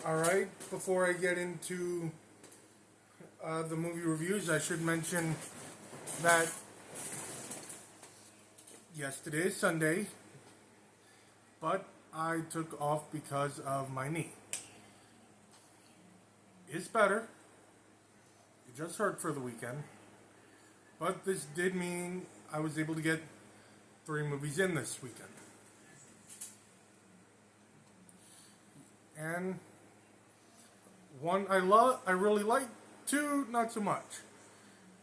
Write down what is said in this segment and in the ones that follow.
Alright, before I get into the movie reviews, I should mention that yesterday is Sunday, but I took off because of my knee. It's better. It just hurt for the weekend. But this did mean I was able to get 3 movies in this weekend. And one I really like, 2 not so much.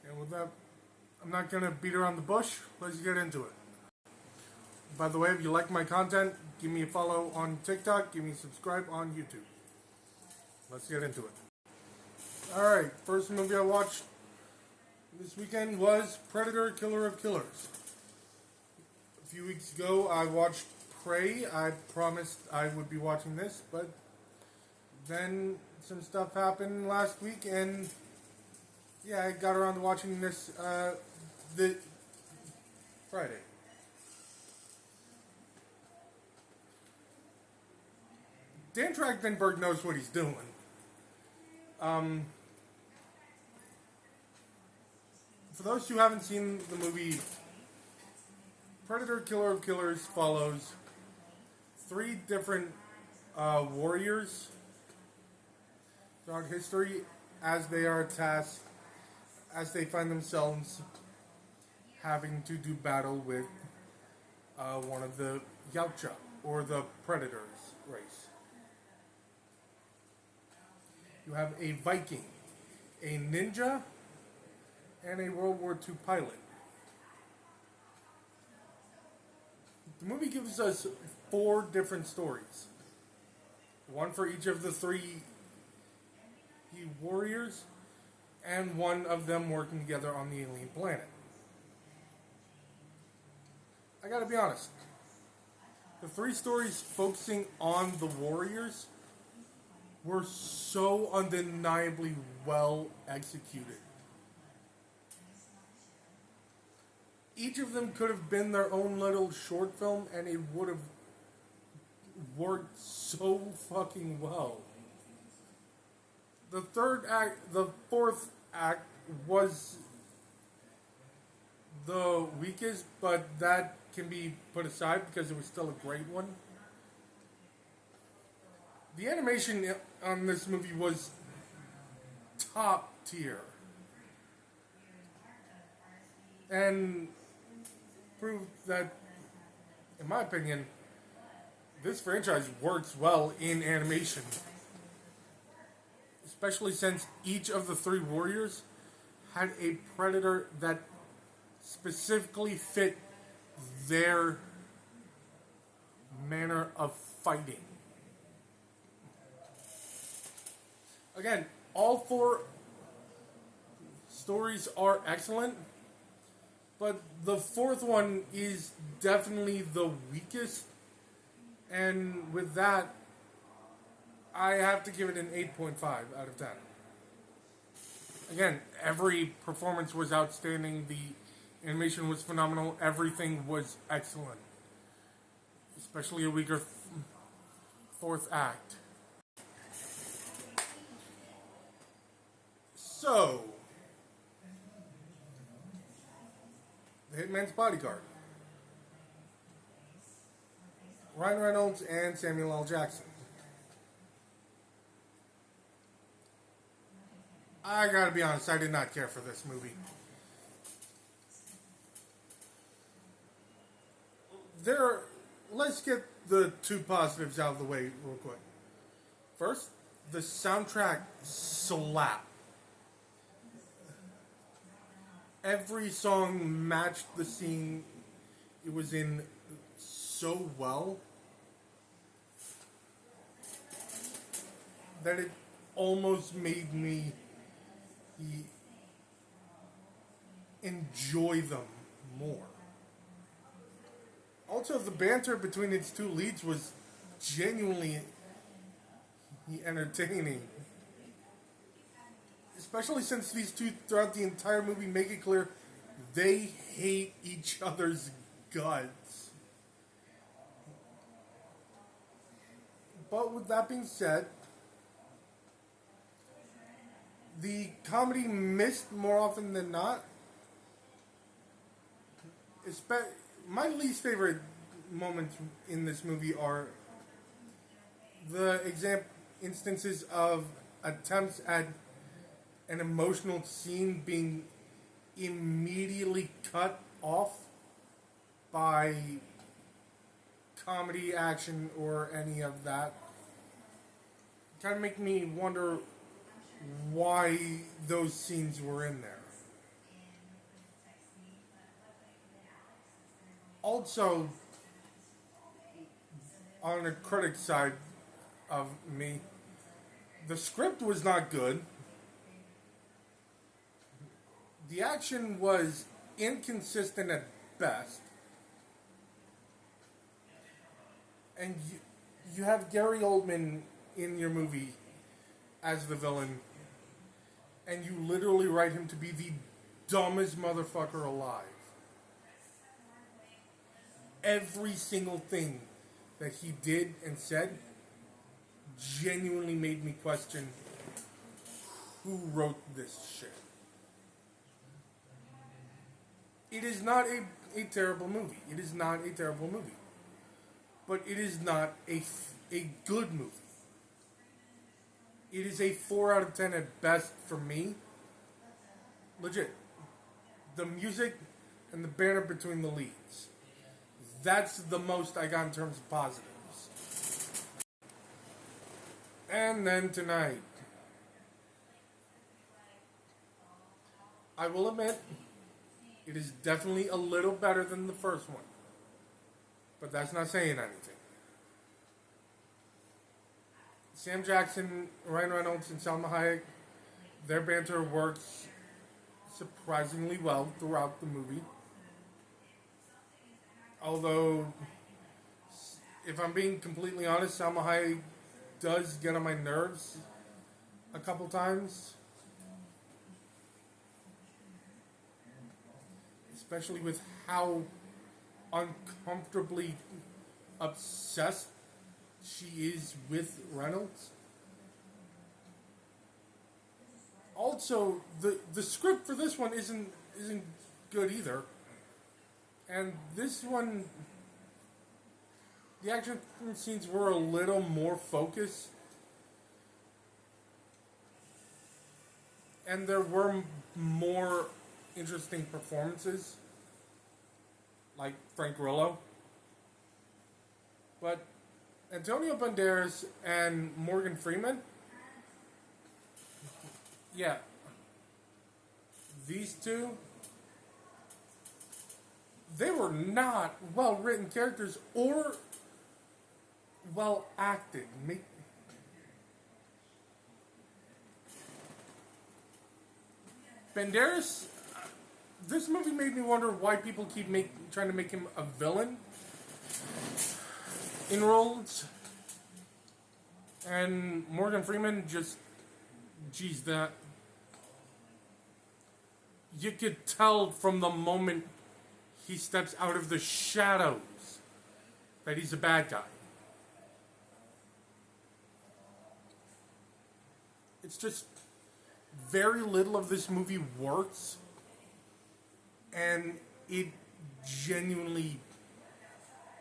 And with that, I'm not going to beat around the bush. Let's get into it. By the way, if you like my content, give me a follow on TikTok, give me a subscribe on YouTube. Let's get into it. Alright, first movie I watched this weekend was Predator, Killer of Killers. A few weeks ago I watched Prey. I promised I would be watching this, but then some stuff happened last week, and yeah, I got around to watching this the Friday. Dan Trachtenberg knows what he's doing. For those who haven't seen the movie, Predator, Killer of Killers follows 3 different warriors throughout history as they are tasked, as they find themselves having to do battle with one of the Yautja, or the Predators race. You have a Viking, a ninja, and a World War II pilot. The movie gives us 4 different stories. One for each of the 3 warriors, and one of them working together on the alien planet. I gotta be honest, the 3 stories focusing on the warriors were so undeniably well executed. Each of them could have been their own little short film, and it would have worked so fucking well. The 4th act was the weakest, but that can be put aside because it was still a great one. The animation on this movie was top tier. And proved that, in my opinion, this franchise works well in animation. Especially since each of the 3 warriors had a predator that specifically fit their manner of fighting. Again, all 4 stories are excellent, but the 4th one is definitely the weakest, and with that, I have to give it an 8.5 out of 10. Again, every performance was outstanding, the animation was phenomenal, everything was excellent. Especially a weaker 4th act. So, The Hitman's Bodyguard. Ryan Reynolds and Samuel L. Jackson. I gotta be honest, I did not care for this movie. Let's get the 2 positives out of the way real quick. First, the soundtrack slapped. Every song matched the scene it was in so well that it almost made me enjoy them more. Also, the banter between its 2 leads was genuinely entertaining. Especially since these 2 throughout the entire movie make it clear they hate each other's guts. But with that being said, the comedy missed more often than not. My least favorite moments in this movie are the instances of attempts at an emotional scene being immediately cut off by comedy, action, or any of that. Kind of make me wonder why those scenes were in there. Also, on the critic side of me, the script was not good. The action was inconsistent at best. And you have Gary Oldman in your movie as the villain, and you literally write him to be the dumbest motherfucker alive. Every single thing that he did and said genuinely made me question who wrote this shit. It is not a terrible movie. It is not a terrible movie. But it is not a good movie. It is a 4 out of 10 at best for me. Legit. The music and the banter between the leads. That's the most I got in terms of positives. And then tonight, I will admit, it is definitely a little better than the first one. But that's not saying anything. Sam Jackson, Ryan Reynolds, and Salma Hayek, their banter works surprisingly well throughout the movie. Although, if I'm being completely honest, Salma Hayek does get on my nerves a couple times. Especially with how uncomfortably obsessed she is with Reynolds. Also, the script for this one isn't good either. And this one, the action scenes were a little more focused. And there were more interesting performances, like Frank Grillo. But Antonio Banderas and Morgan Freeman, yeah, these two, they were not well-written characters or well-acted. Banderas, this movie made me wonder why people keep trying to make him a villain in roles. And Morgan Freeman just, that you could tell from the moment he steps out of the shadows that he's a bad guy. It's just very little of this movie works, and it genuinely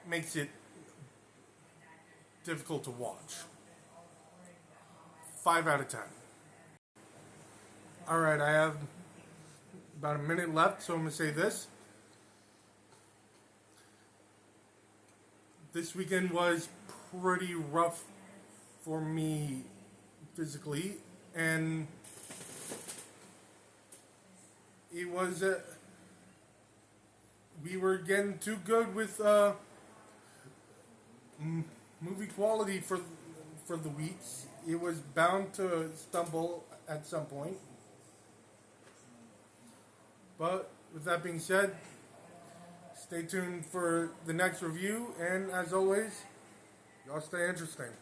makes it difficult to watch. 5 out of 10. Alright, I have about a minute left, so I'm going to say this. This weekend was pretty rough for me physically, and it was we were getting too good with movie quality for the weeks. It was bound to stumble at some point. But with that being said, stay tuned for the next review, and as always, y'all stay interesting.